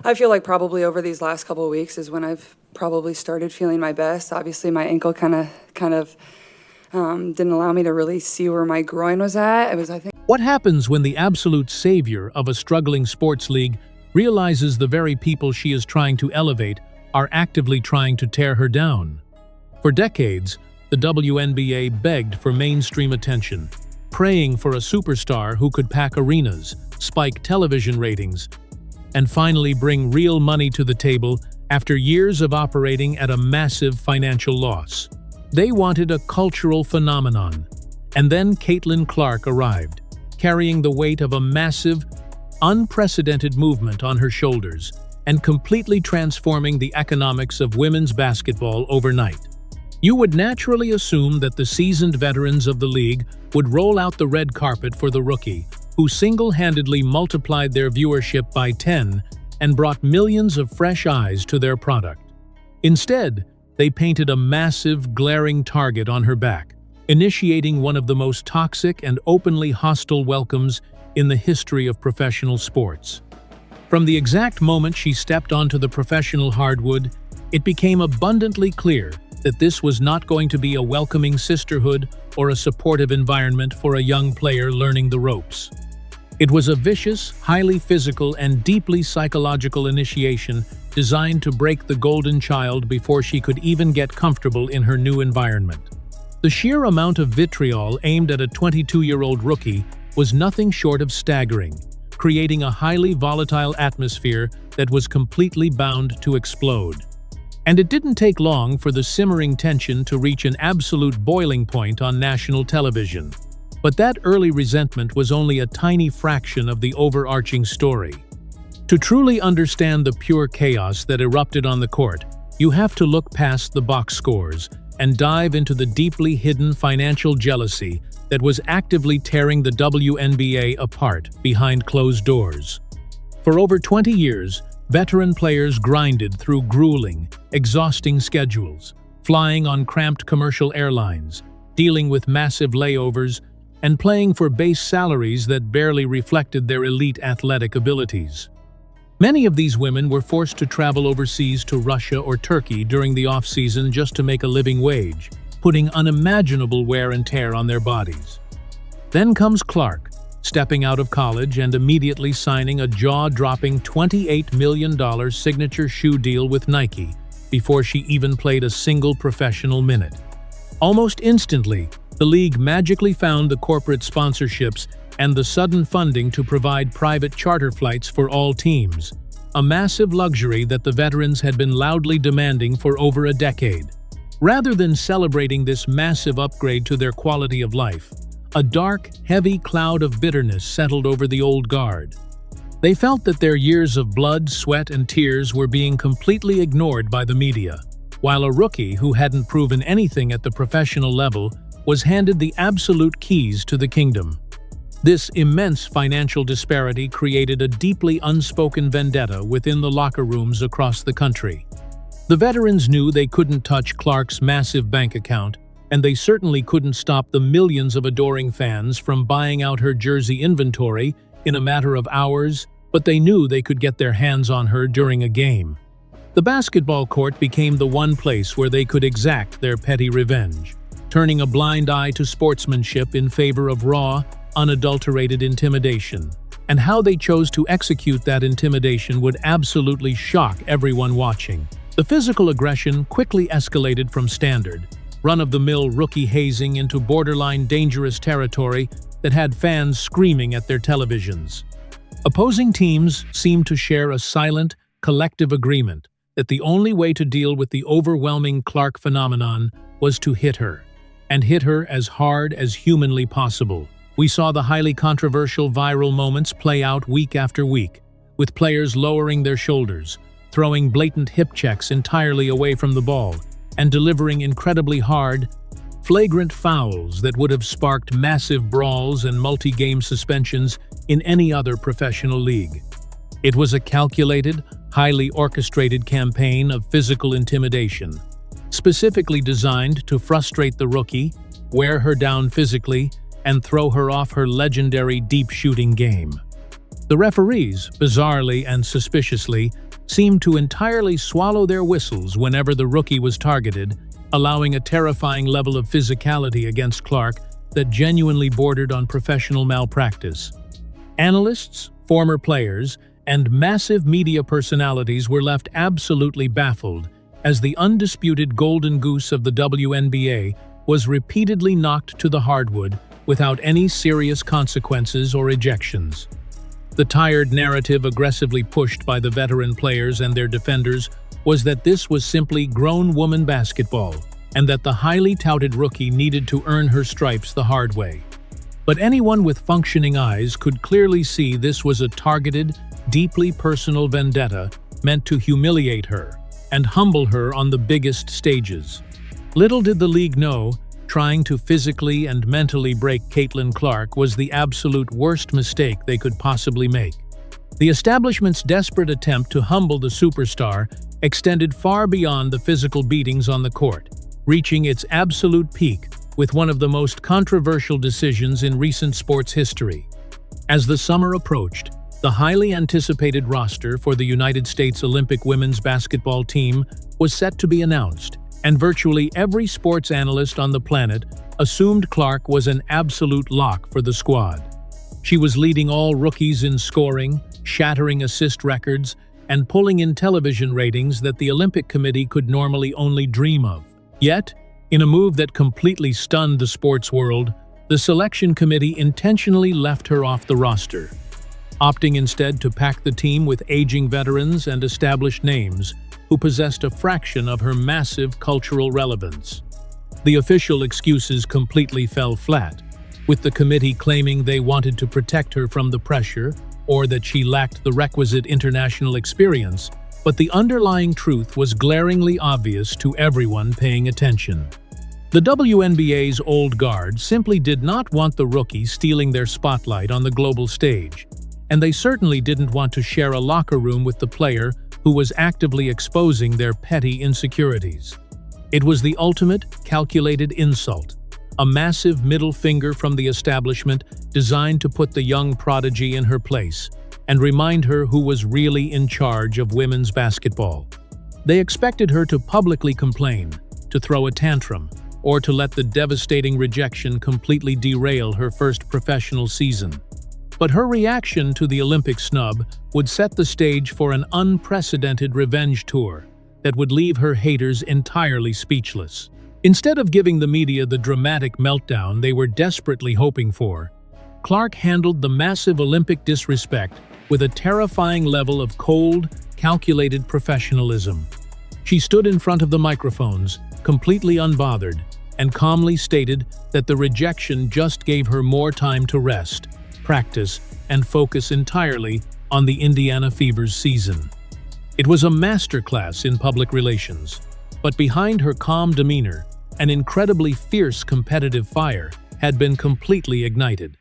I feel like probably over these last couple of weeks is when I've probably started feeling my best. Obviously, my ankle kind of didn't allow me to really see where my groin was at. It was, I think. What happens when the absolute savior of a struggling sports league realizes the very people she is trying to elevate are actively trying to tear her down? For decades, the WNBA begged for mainstream attention, praying for a superstar who could pack arenas, spike television ratings, and finally bring real money to the table after years of operating at a massive financial loss. They wanted a cultural phenomenon. And then Caitlin Clark arrived, carrying the weight of a massive, unprecedented movement on her shoulders and completely transforming the economics of women's basketball overnight. You would naturally assume that the seasoned veterans of the league would roll out the red carpet for the rookie, who single-handedly multiplied their viewership by 10 and brought millions of fresh eyes to their product. Instead, they painted a massive, glaring target on her back, initiating one of the most toxic and openly hostile welcomes in the history of professional sports. From the exact moment she stepped onto the professional hardwood, it became abundantly clear that this was not going to be a welcoming sisterhood or a supportive environment for a young player learning the ropes. It was a vicious, highly physical, and deeply psychological initiation designed to break the golden child before she could even get comfortable in her new environment. The sheer amount of vitriol aimed at a 22-year-old rookie was nothing short of staggering, creating a highly volatile atmosphere that was completely bound to explode. And it didn't take long for the simmering tension to reach an absolute boiling point on national television. But that early resentment was only a tiny fraction of the overarching story. To truly understand the pure chaos that erupted on the court, you have to look past the box scores and dive into the deeply hidden financial jealousy that was actively tearing the WNBA apart behind closed doors. For over 20 years, veteran players grinded through grueling, exhausting schedules, flying on cramped commercial airlines, dealing with massive layovers, and playing for base salaries that barely reflected their elite athletic abilities. Many of these women were forced to travel overseas to Russia or Turkey during the off-season just to make a living wage, putting unimaginable wear and tear on their bodies. Then comes Clark, stepping out of college and immediately signing a jaw-dropping $28 million signature shoe deal with Nike before she even played a single professional minute. Almost instantly, the league magically found the corporate sponsorships and the sudden funding to provide private charter flights for all teams, a massive luxury that the veterans had been loudly demanding for over a decade. Rather than celebrating this massive upgrade to their quality of life, a dark, heavy cloud of bitterness settled over the old guard. They felt that their years of blood, sweat, and tears were being completely ignored by the media, while a rookie who hadn't proven anything at the professional level was handed the absolute keys to the kingdom. This immense financial disparity created a deeply unspoken vendetta within the locker rooms across the country. The veterans knew they couldn't touch Clark's massive bank account, and they certainly couldn't stop the millions of adoring fans from buying out her jersey inventory in a matter of hours, but they knew they could get their hands on her during a game. The basketball court became the one place where they could exact their petty revenge, turning a blind eye to sportsmanship in favor of raw, unadulterated intimidation. And how they chose to execute that intimidation would absolutely shock everyone watching. The physical aggression quickly escalated from standard, run-of-the-mill rookie hazing into borderline dangerous territory that had fans screaming at their televisions. Opposing teams seemed to share a silent, collective agreement that the only way to deal with the overwhelming Clark phenomenon was to hit her, and hit her as hard as humanly possible. We saw the highly controversial viral moments play out week after week, with players lowering their shoulders, throwing blatant hip checks entirely away from the ball, and delivering incredibly hard, flagrant fouls that would have sparked massive brawls and multi-game suspensions in any other professional league. It was a calculated, highly orchestrated campaign of physical intimidation, specifically designed to frustrate the rookie, wear her down physically, and throw her off her legendary deep shooting game. The referees, bizarrely and suspiciously, seemed to entirely swallow their whistles whenever the rookie was targeted, allowing a terrifying level of physicality against Clark that genuinely bordered on professional malpractice. Analysts, former players, and massive media personalities were left absolutely baffled as the undisputed golden goose of the WNBA was repeatedly knocked to the hardwood without any serious consequences or ejections. The tired narrative aggressively pushed by the veteran players and their defenders was that this was simply grown woman basketball, and that the highly touted rookie needed to earn her stripes the hard way. But anyone with functioning eyes could clearly see this was a targeted, deeply personal vendetta meant to humiliate her and humble her on the biggest stages. Little did the league know, trying to physically and mentally break Caitlin Clark was the absolute worst mistake they could possibly make. The establishment's desperate attempt to humble the superstar extended far beyond the physical beatings on the court, reaching its absolute peak with one of the most controversial decisions in recent sports history. As the summer approached, the highly anticipated roster for the United States Olympic women's basketball team was set to be announced, and virtually every sports analyst on the planet assumed Clark was an absolute lock for the squad. She was leading all rookies in scoring, shattering assist records, and pulling in television ratings that the Olympic Committee could normally only dream of. Yet, in a move that completely stunned the sports world, the selection committee intentionally left her off the roster, opting instead to pack the team with aging veterans and established names who possessed a fraction of her massive cultural relevance. The official excuses completely fell flat, with the committee claiming they wanted to protect her from the pressure or that she lacked the requisite international experience, but the underlying truth was glaringly obvious to everyone paying attention. The WNBA's old guard simply did not want the rookie stealing their spotlight on the global stage, and they certainly didn't want to share a locker room with the player who was actively exposing their petty insecurities. It was the ultimate, calculated insult, a massive middle finger from the establishment designed to put the young prodigy in her place and remind her who was really in charge of women's basketball. They expected her to publicly complain, to throw a tantrum, or to let the devastating rejection completely derail her first professional season. But her reaction to the Olympic snub would set the stage for an unprecedented revenge tour that would leave her haters entirely speechless. Instead of giving the media the dramatic meltdown they were desperately hoping for, Clark handled the massive Olympic disrespect with a terrifying level of cold, calculated professionalism. She stood in front of the microphones, completely unbothered, and calmly stated that the rejection just gave her more time to rest, practice, and focus entirely on the Indiana Fever's season. It was a masterclass in public relations, but behind her calm demeanor, an incredibly fierce competitive fire had been completely ignited.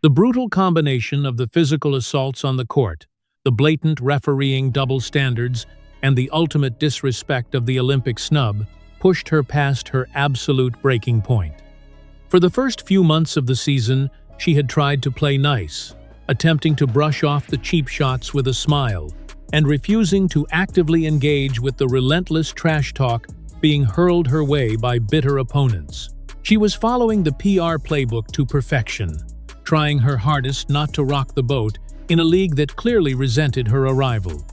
The brutal combination of the physical assaults on the court, the blatant refereeing double standards, and the ultimate disrespect of the Olympic snub pushed her past her absolute breaking point. For the first few months of the season, she had tried to play nice, attempting to brush off the cheap shots with a smile, and refusing to actively engage with the relentless trash talk being hurled her way by bitter opponents. She was following the PR playbook to perfection, trying her hardest not to rock the boat in a league that clearly resented her arrival.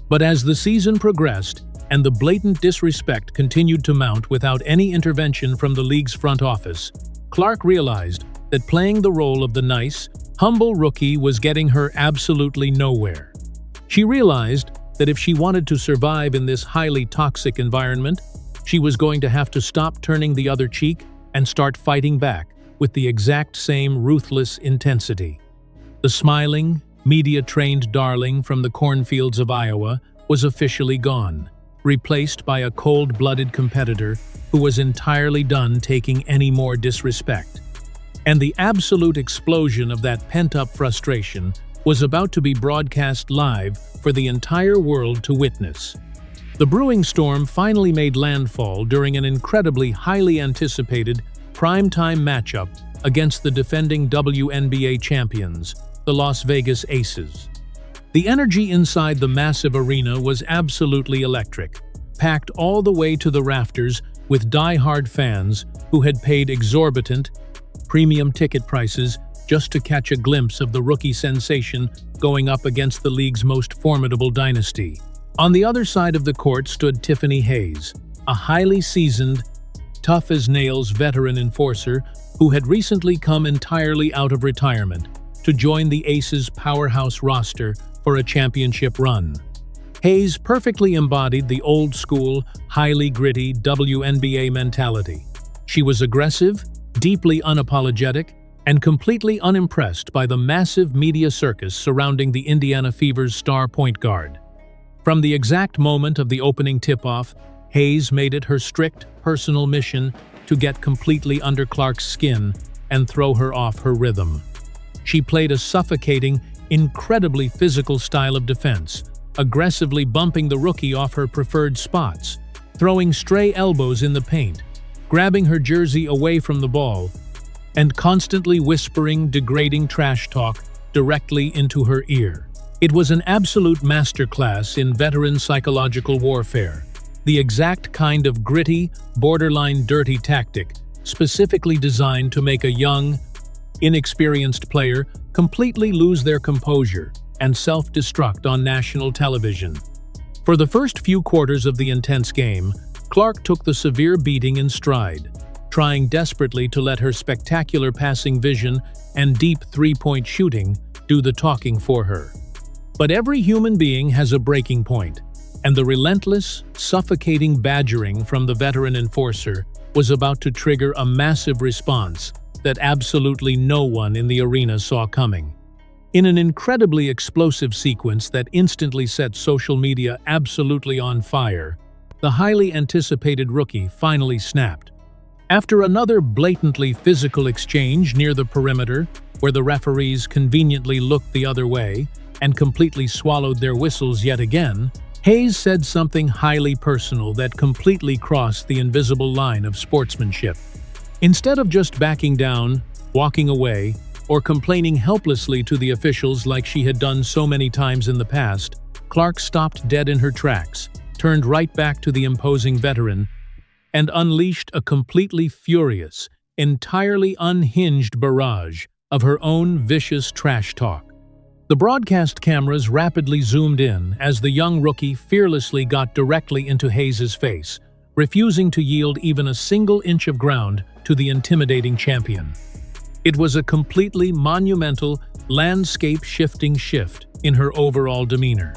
But as the season progressed and the blatant disrespect continued to mount without any intervention from the league's front office, Clark realized that playing the role of the nice, humble rookie was getting her absolutely nowhere. She realized that if she wanted to survive in this highly toxic environment, she was going to have to stop turning the other cheek and start fighting back with the exact same ruthless intensity. The smiling, media-trained darling from the cornfields of Iowa was officially gone, replaced by a cold-blooded competitor who was entirely done taking any more disrespect. And the absolute explosion of that pent-up frustration was about to be broadcast live for the entire world to witness. The brewing storm finally made landfall during an incredibly highly anticipated primetime matchup against the defending WNBA champions, the Las Vegas Aces. The energy inside the massive arena was absolutely electric, packed all the way to the rafters with die-hard fans who had paid exorbitant, premium ticket prices just to catch a glimpse of the rookie sensation going up against the league's most formidable dynasty. On the other side of the court stood Tiffany Hayes, a highly seasoned, tough-as-nails veteran enforcer who had recently come entirely out of retirement to join the Aces' powerhouse roster for a championship run. Hayes perfectly embodied the old-school, highly gritty WNBA mentality. She was aggressive, deeply unapologetic, and completely unimpressed by the massive media circus surrounding the Indiana Fever's star point guard. From the exact moment of the opening tip-off, Hayes made it her strict, personal mission to get completely under Clark's skin and throw her off her rhythm. She played a suffocating, incredibly physical style of defense, aggressively bumping the rookie off her preferred spots, throwing stray elbows in the paint, grabbing her jersey away from the ball, and constantly whispering degrading trash talk directly into her ear. It was an absolute masterclass in veteran psychological warfare, the exact kind of gritty, borderline dirty tactic specifically designed to make a young, inexperienced player completely lose their composure and self-destruct on national television. For the first few quarters of the intense game, Clark took the severe beating in stride, trying desperately to let her spectacular passing vision and deep three-point shooting do the talking for her. But every human being has a breaking point, and the relentless, suffocating badgering from the veteran enforcer was about to trigger a massive response that absolutely no one in the arena saw coming. In an incredibly explosive sequence that instantly set social media absolutely on fire, the highly anticipated rookie finally snapped. After another blatantly physical exchange near the perimeter, where the referees conveniently looked the other way and completely swallowed their whistles yet again, Hayes said something highly personal that completely crossed the invisible line of sportsmanship. Instead of just backing down, walking away, or complaining helplessly to the officials like she had done so many times in the past, Clark stopped dead in her tracks, turned right back to the imposing veteran, and unleashed a completely furious, entirely unhinged barrage of her own vicious trash talk. The broadcast cameras rapidly zoomed in as the young rookie fearlessly got directly into Hayes' face, refusing to yield even a single inch of ground to the intimidating champion. It was a completely monumental, landscape-shifting shift in her overall demeanor.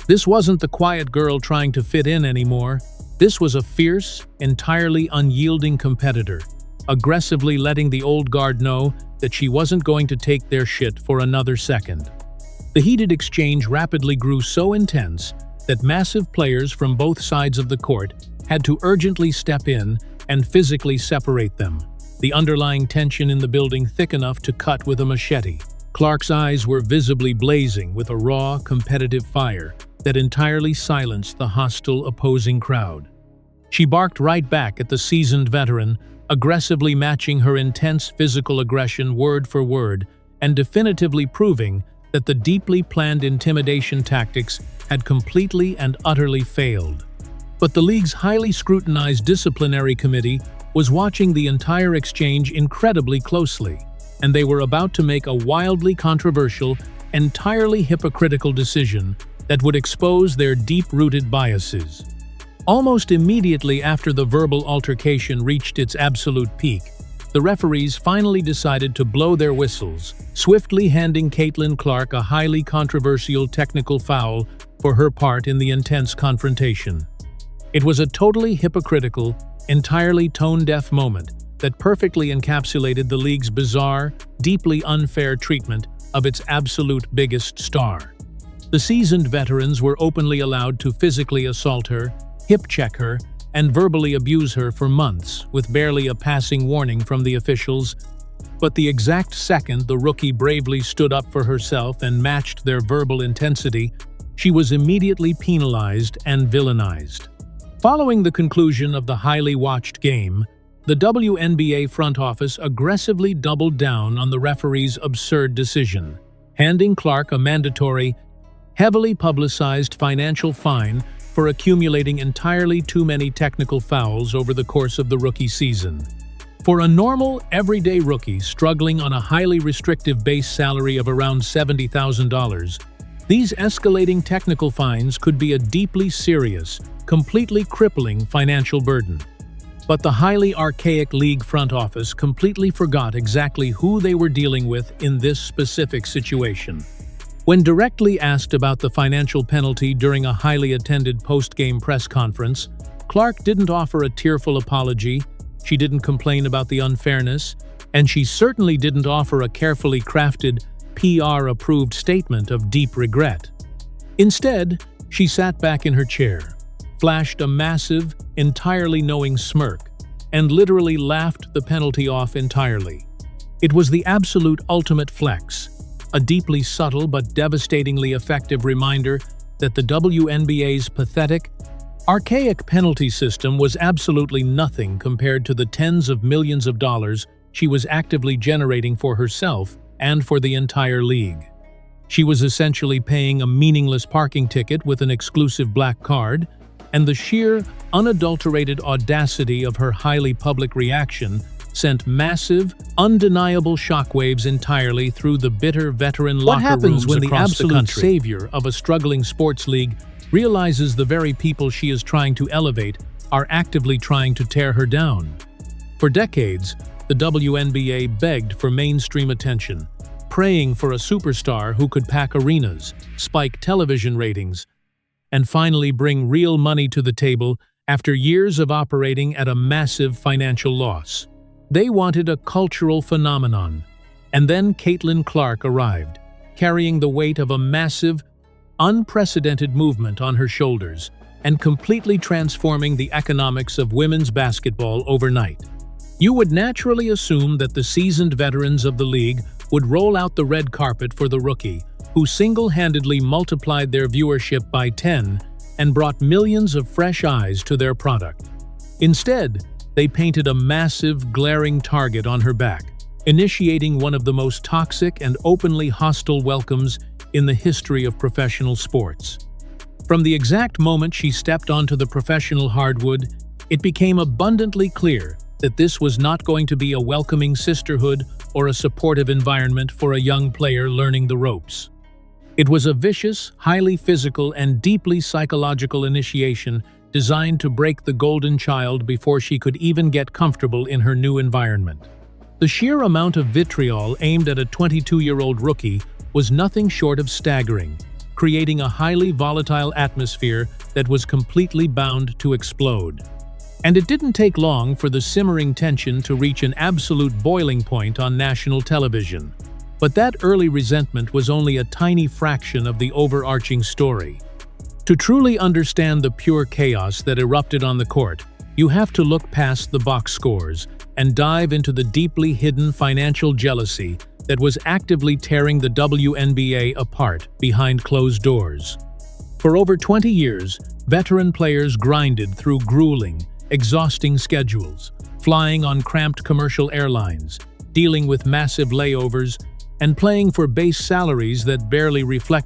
This wasn't the quiet girl trying to fit in anymore. This was a fierce, entirely unyielding competitor, aggressively letting the old guard know that she wasn't going to take their shit for another second. The heated exchange rapidly grew so intense that massive players from both sides of the court had to urgently step in and physically separate them, the underlying tension in the building thick enough to cut with a machete. Clark's eyes were visibly blazing with a raw, competitive fire that entirely silenced the hostile opposing crowd. She barked right back at the seasoned veteran, aggressively matching her intense physical aggression word for word and definitively proving that the deeply planned intimidation tactics had completely and utterly failed. But the league's highly scrutinized disciplinary committee was watching the entire exchange incredibly closely, and they were about to make a wildly controversial, entirely hypocritical decision that would expose their deep-rooted biases. Almost immediately after the verbal altercation reached its absolute peak, the referees finally decided to blow their whistles, swiftly handing Caitlin Clark a highly controversial technical foul for her part in the intense confrontation. It was a totally hypocritical, entirely tone-deaf moment that perfectly encapsulated the league's bizarre, deeply unfair treatment of its absolute biggest star. The seasoned veterans were openly allowed to physically assault her, hip-check her, and verbally abuse her for months with barely a passing warning from the officials. But the exact second the rookie bravely stood up for herself and matched their verbal intensity, she was immediately penalized and villainized. Following the conclusion of the highly watched game, the WNBA front office aggressively doubled down on the referee's absurd decision, handing Clark a mandatory, heavily publicized financial fine for accumulating entirely too many technical fouls over the course of the rookie season. For a normal, everyday rookie struggling on a highly restrictive base salary of around $70,000, these escalating technical fines could be a deeply serious, completely crippling financial burden. But the highly archaic league front office completely forgot exactly who they were dealing with in this specific situation. When directly asked about the financial penalty during a highly attended post-game press conference, Clark didn't offer a tearful apology, she didn't complain about the unfairness, and she certainly didn't offer a carefully crafted, PR-approved statement of deep regret. Instead, she sat back in her chair, flashed a massive, entirely knowing smirk, and literally laughed the penalty off entirely. It was the absolute ultimate flex, a deeply subtle but devastatingly effective reminder that the WNBA's pathetic, archaic penalty system was absolutely nothing compared to the tens of millions of dollars she was actively generating for herself and for the entire league. She was essentially paying a meaningless parking ticket with an exclusive black card, and the sheer, unadulterated audacity of her highly public reaction sent massive, undeniable shockwaves entirely through the bitter veteran locker rooms across the country. What happens when the absolute savior of a struggling sports league realizes the very people she is trying to elevate are actively trying to tear her down? For decades, the WNBA begged for mainstream attention, praying for a superstar who could pack arenas, spike television ratings, and finally bring real money to the table after years of operating at a massive financial loss. They wanted a cultural phenomenon. And then Caitlin Clark arrived, carrying the weight of a massive, unprecedented movement on her shoulders and completely transforming the economics of women's basketball overnight. You would naturally assume that the seasoned veterans of the league would roll out the red carpet for the rookie, who single-handedly multiplied their viewership by 10 and brought millions of fresh eyes to their product. Instead, they painted a massive, glaring target on her back, initiating one of the most toxic and openly hostile welcomes in the history of professional sports. From the exact moment she stepped onto the professional hardwood, it became abundantly clear that this was not going to be a welcoming sisterhood or a supportive environment for a young player learning the ropes. It was a vicious, highly physical, and deeply psychological initiation designed to break the golden child before she could even get comfortable in her new environment. The sheer amount of vitriol aimed at a 22-year-old rookie was nothing short of staggering, creating a highly volatile atmosphere that was completely bound to explode. And it didn't take long for the simmering tension to reach an absolute boiling point on national television. But that early resentment was only a tiny fraction of the overarching story. To truly understand the pure chaos that erupted on the court, you have to look past the box scores and dive into the deeply hidden financial jealousy that was actively tearing the WNBA apart behind closed doors. For over 20 years, veteran players grinded through grueling, exhausting schedules, flying on cramped commercial airlines, dealing with massive layovers, and playing for base salaries that barely reflected